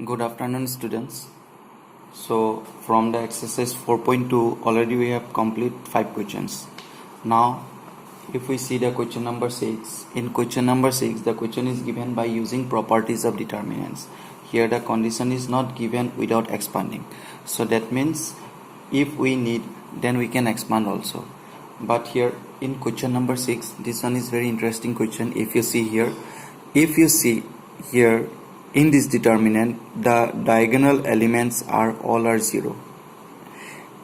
Good afternoon, students. So from the exercise 4.2 already we have complete 5 questions. Now if we see the question number 6, in question number 6 the question is given by using properties of determinants. Here the condition is not given without expanding. So that means if we need, then we can expand also. But here in question number 6, this one is very interesting question. If you see here in this determinant, the diagonal elements are all 0.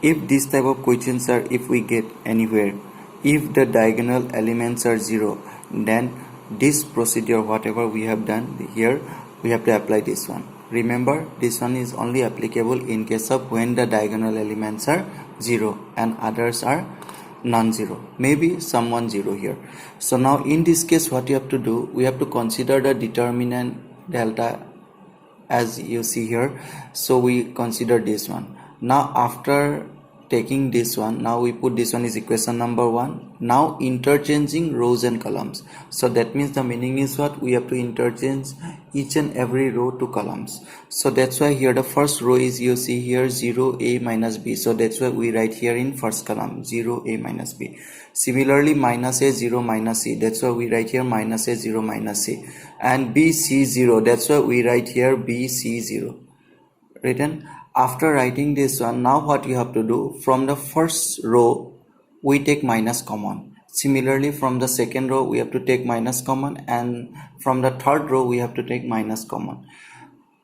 If this type of questions are, if we get anywhere, if the diagonal elements are 0, then this procedure, whatever we have done here, we have to apply this one. Remember, this one is only applicable in case of when the diagonal elements are 0 and others are non-zero, maybe someone 0 here. So now in this case, what you have to do, we have to consider the determinant delta as you see here. So we consider this one. Now after taking this one, now we put this one is equation number 1. Now interchanging rows and columns. So that means the meaning is what? We have to interchange each and every row to columns. So that's why here the first row is, you see here 0a minus b. So that's why we write here in first column 0a minus b. Similarly minus a 0 minus c. That's why we write here minus a 0 minus c. And b c 0. That's why we write here b c 0. Written. After writing this one, now what you have to do, from the first row we take minus common. Similarly from the second row we have to take minus common, and from the third row we have to take minus common.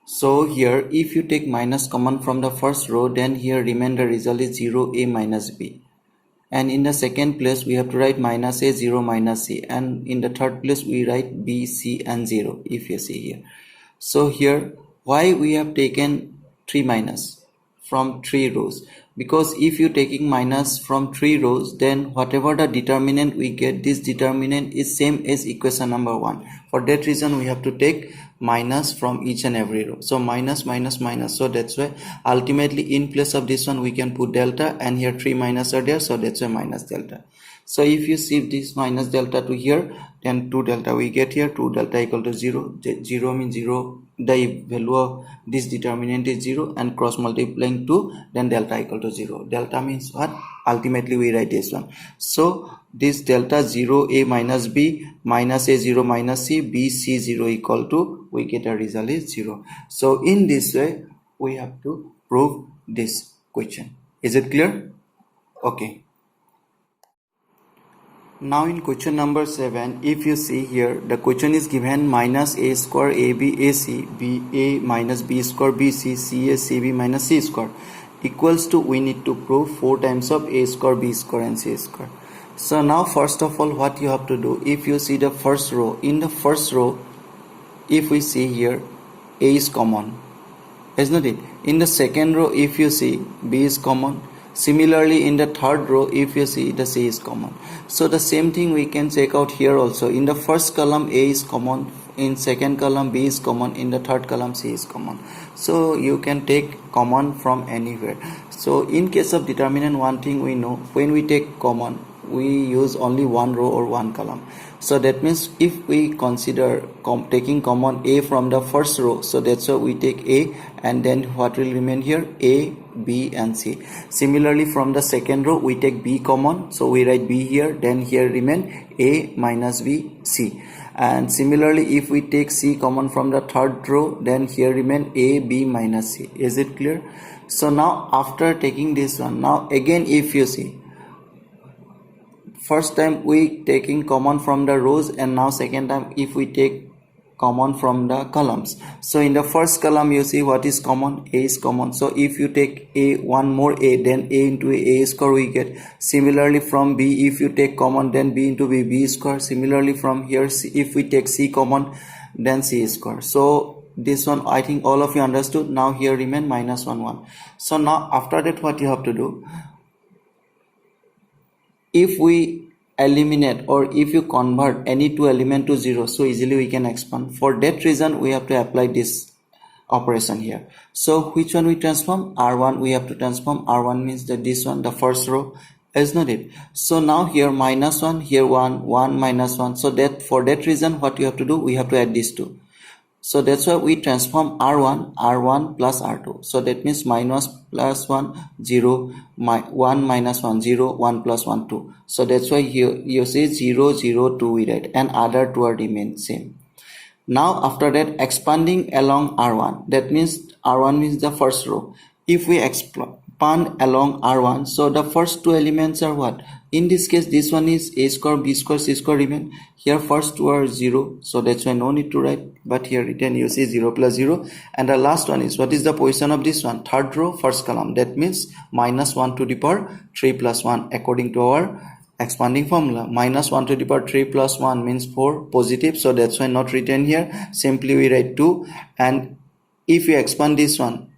So here if you take minus common from the first row, then here remainder result is 0a minus b. And in the second place we have to write minus a 0 minus c, and in the third place we write b, c and 0 if you see here. So here why we have taken 3 minus from 3 rows? Because if you taking minus from 3 rows, then whatever the determinant we get, this determinant is same as equation number 1. For that reason we have to take minus from each and every row. So minus minus minus. So that's why ultimately in place of this one we can put delta, and here 3 minus are there, so that's why minus delta. So if you shift this minus delta to here, then 2 delta we get here. 2 delta equal to 0. 0 means 0, the value of this determinant is 0, and cross multiplying 2, then delta equal to 0. Delta means what? Ultimately we write this one. So this delta 0 a minus b minus a 0 minus c b c 0 equal to, we get a result is 0. So in this way we have to prove this question. Is it clear? Okay. Now in question number 7, if you see here, the question is given minus a square ab ac b a minus b square bc ca cb minus c square equals to, we need to prove 4 times of a square b square and c square. So now first of all what you have to do, if you see the first row, in the first row if we see here a is common, isn't it? In the second row if you see b is common. Similarly in the third row if you see the c is common. So the same thing we can check out here also. In the first column a is common, in second column b is common, in the third column c is common. So you can take common from anywhere. So in case of determinant, one thing we know, when we take common we use only one row or one column. So that means if we consider taking common a from the first row, so that's why we take a, and then what will remain here? A, b and c. Similarly from the second row we take b common, so we write b here, then here remain a minus b c. And similarly if we take c common from the third row, then here remain a b minus c. Is it clear? So now after taking this one, now again if you see, first time we taking common from the rows, and now second time if we take common from the columns. So in the first column you see what is common? A is common. So if you take a, one more a, then a into a square we get. Similarly from b if you take common, then b into b square. Similarly from here if we take c common, then c square. So this one I think all of you understood. Now here remain minus 1 1. So now after that what you have to do, if we eliminate or if you convert any two element to 0, so easily we can expand. For that reason we have to apply this operation here. So which one we transform? R1 we have to transform. R1 means that this one, the first row, is not it? So now here minus 1, here 1, 1 minus 1. So that for that reason what you have to do, we have to add these two. So that's why we transform R1 plus R2. So that means minus plus 1, 0, 1 minus 1, 0, 1 plus 1, 2. So that's why here you see 0, 0, 2 we write, and other two are remain same. Now after that, expanding along R1, that means R1 means the first row. If we expand along R1, so the first two elements are what? In this case, this one is A square, B square, C square remain. Here first two are 0, so that's why no need to write, but here written you see 0 plus 0. And the last one is, what is the position of this one? Third row, first column, that means minus 1 to the power 3 plus 1 according to our expanding formula. Minus 1 to the power 3 plus 1 means 4 positive, so that's why not written here. Simply we write 2, and if you expand this one,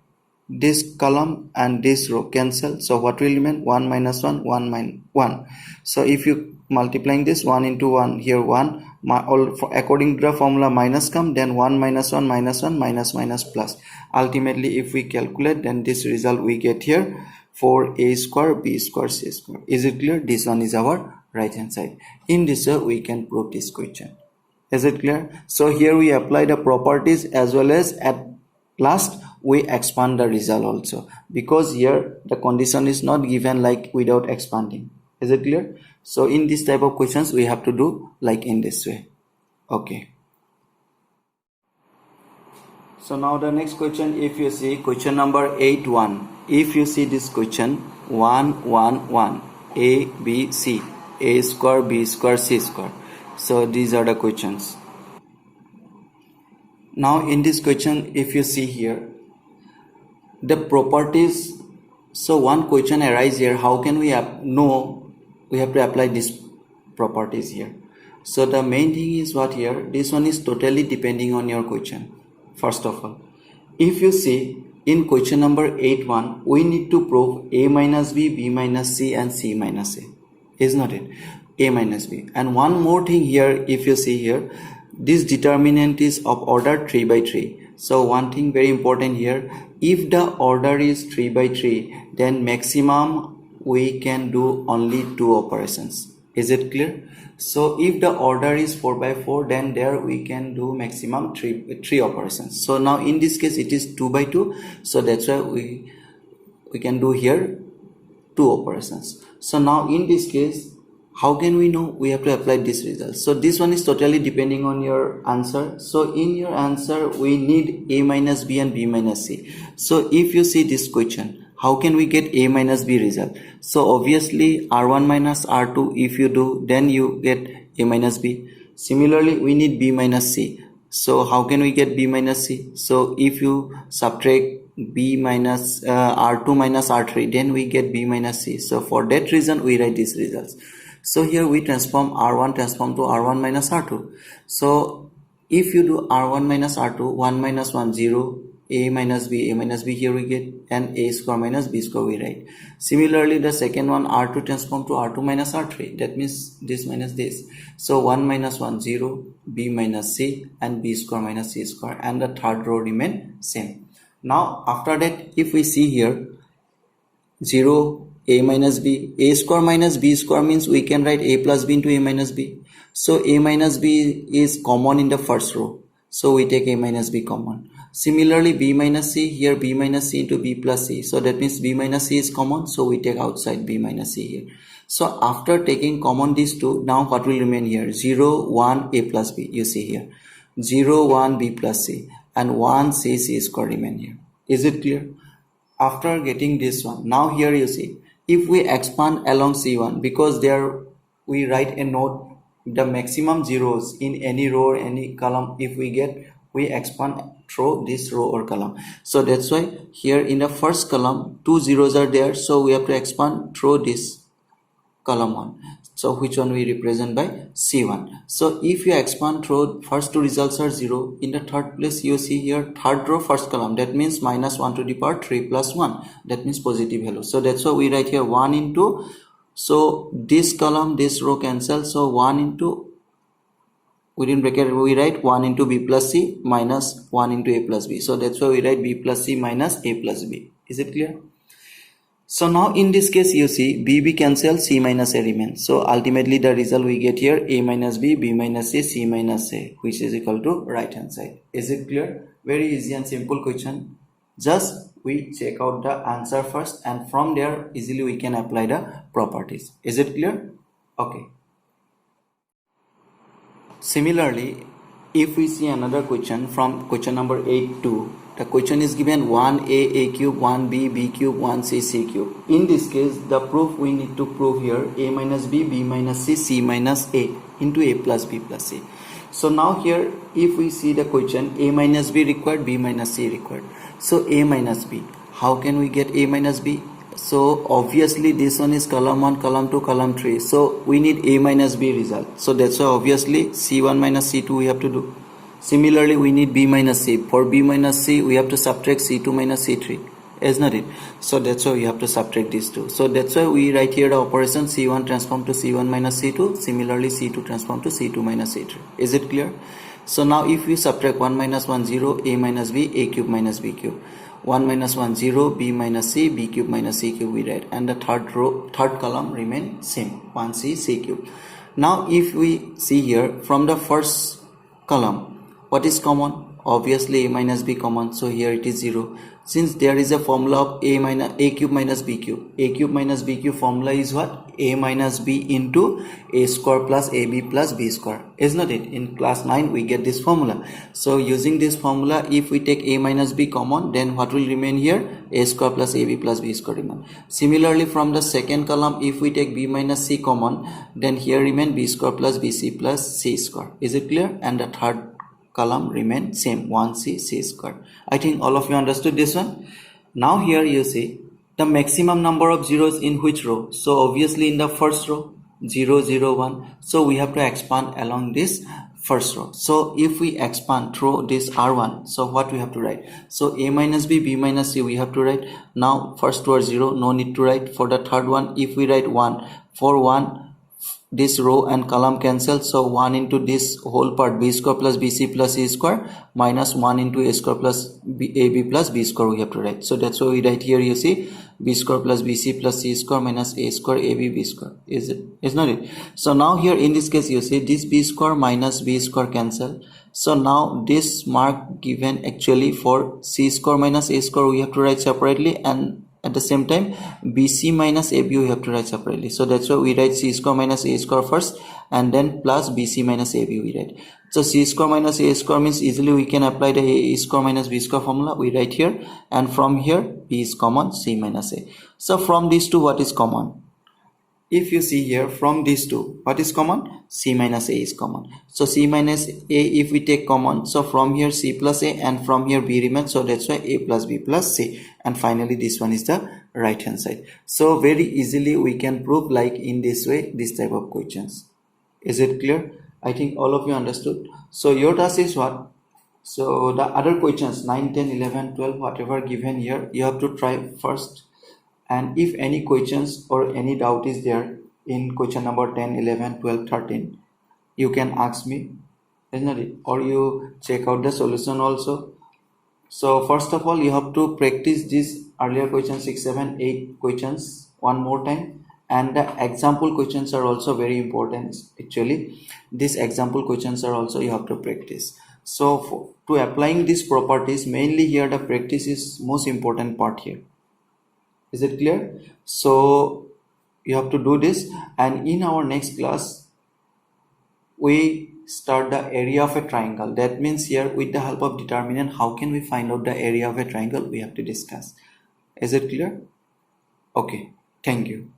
this column and this row cancel, so what will remain? 1 minus 1, 1 minus 1. So if you multiplying this 1 into 1, here 1, according to the formula minus come, then 1 minus 1 minus 1 minus minus plus. Ultimately if we calculate, then this result we get here 4a square b square c square. Is it clear? This one is our right hand side. In this way we can prove this question. Is it clear? So here we apply the properties, as well as at last we expand the result also, because here the condition is not given like without expanding. Is it clear? So in this type of questions we have to do like in this way. Okay. So now the next question, if you see question number 8.1, if you see this question 1 a b c, a square b square c square. So these are the questions. Now in this question, if you see here the properties, so one question arise here, how can we know we have to apply these properties here? So the main thing is what here, this one is totally depending on your question. First of all, if you see in question number 8.1, we need to prove a minus b, b minus c, and c minus a. Is not it? A minus b. And one more thing here, if you see here, this determinant is of order 3 by 3. So one thing very important here, if the order is 3 by 3, then maximum we can do only 2 operations. Is it clear? So if the order is 4 by 4, then there we can do maximum 3 operations. So now in this case it is 2 by 2, so that's why we can do here 2 operations. So now in this case, how can we know? We have to apply this result. So this one is totally depending on your answer. So in your answer we need a minus b and b minus c. So if you see this question, how can we get a minus b result? So obviously R1 minus R2, if you do, then you get a minus b. Similarly we need b minus c. So how can we get b minus c? So if you subtract b minus R2 minus R3, then we get b minus c. So for that reason we write these results. So here we transform R1 transform to R1 minus R2. So if you do R1 minus R2, 1 minus 1, 0, a minus b here we get, and a square minus b square we write. Similarly the second one, R2 transform to R2 minus R3, that means this minus this. So 1 minus 1, 0, b minus c, and b square minus c square, and the third row remain same. Now after that, if we see here 0, a minus b, a square minus b square means we can write a plus b into a minus b. So a minus b is common in the first row, so we take a minus b common. Similarly b minus c, here b minus c into b plus c, so that means b minus c is common, so we take outside b minus c here. So after taking common these two, now what will remain here? 0, 1, a plus b, you see here 0, 1, b plus c, and 1 c, c square remain here. Is it clear? After getting this one, now here you see, if we expand along C1, because there we write a note, the maximum zeros in any row or any column if we get, we expand through this row or column. So that's why here in the first column 2 zeros are there, so we have to expand through this column 1. So which one we represent by C1. So if you expand through, first two results are 0. In the third place you see here third row first column, that means minus 1 to the power 3 plus 1, that means positive value. So that's why we write here 1 into, so this column this row cancel, so 1 into, within bracket we write 1 into b plus c minus 1 into a plus b. So that's why we write b plus c minus a plus b. Is it clear? So now in this case you see b cancel, c minus a remains. So ultimately the result we get here a minus b minus c, c minus a, which is equal to right hand side. Is it clear? Very easy and simple question. Just we check out the answer first and from there easily we can apply the properties. Is it clear? Okay. Similarly, if we see another question from question number 8-2, the question is given 1a cube, 1b cube, 1c c cube. In this case, the proof we need to prove here a minus b minus c minus a into a plus b plus c. So now here if we see the question a minus b required, b minus c required. So a minus b, how can we get a minus b? So obviously this one is column 1, column 2, column 3. So we need a minus b result. So that's why obviously c1 minus c2 we have to do. Similarly we need b minus c. For b minus c we have to subtract c2 minus c3. Is not it? So that's why we have to subtract these two. So that's why we write here the operation c1 transform to c1 minus c2. Similarly c2 transform to c2 minus c3. Is it clear? So now if we subtract 1 minus 1 0, a minus b, a cube minus b cube. 1 minus 1 0, b minus c, b cube minus c cube we write, and the third column remain same, 1c c cube. Now if we see here from the first column what is common? Obviously a minus b common, so here it is 0. Since there is a formula of a cube minus b cube, a cube minus b cube formula is what? A minus b into a square plus ab plus b square. Is not it? In class 9 we get this formula. So using this formula, if we take a minus b common, then what will remain here? A square plus ab plus b square remain. Similarly from the second column, if we take b minus c common, then here remain b square plus bc plus c square. Is it clear? And the third column remain same, 1c c square. I think all of you understood this one. Now here you see the maximum number of zeros in which row? So obviously in the first row, 0 0 1. So we have to expand along this first row. So if we expand through this r1, so what we have to write? So a minus b minus c we have to write. Now first row 0, no need to write. For the third one, if we write 1, for 1 this row and column cancel, so 1 into this whole part b square plus bc plus c square minus 1 into a square plus ab plus b square we have to write. So that's why we write here, you see, b square plus bc plus c square minus a square ab b square. Is not it? So now here in this case you see this b square minus b square cancel. So now this mark given actually for c square minus a square we have to write separately, and at the same time bc minus ab we have to write separately. So that's why we write c square minus a square first and then plus bc minus ab we write. So c square minus a square means easily we can apply the a square minus b square formula we write here, and from here b is common, c minus a. So from these two what is common? If you see here from these two what is common? C minus a is common. So c minus a if we take common, so from here c plus a and from here b remains, so that's why a plus b plus c, and finally this one is the right hand side. So very easily we can prove like in this way this type of questions. Is it clear? I think all of you understood. So your task is what? So the other questions 9 10 11 12 whatever given here you have to try first, and if any questions or any doubt is there in question number 10 11 12 13 you can ask me, isn't it? Or you check out the solution also. So first of all you have to practice this earlier question 6 7 8 questions one more time, and the example questions are also very important. Actually these example questions are also you have to practice. So to applying these properties, mainly here the practice is most important part here. Is it clear? So you have to do this, and in our next class we start the area of a triangle. That means here with the help of determinant how can we find out the area of a triangle we have to discuss. Is it clear? Okay, thank you.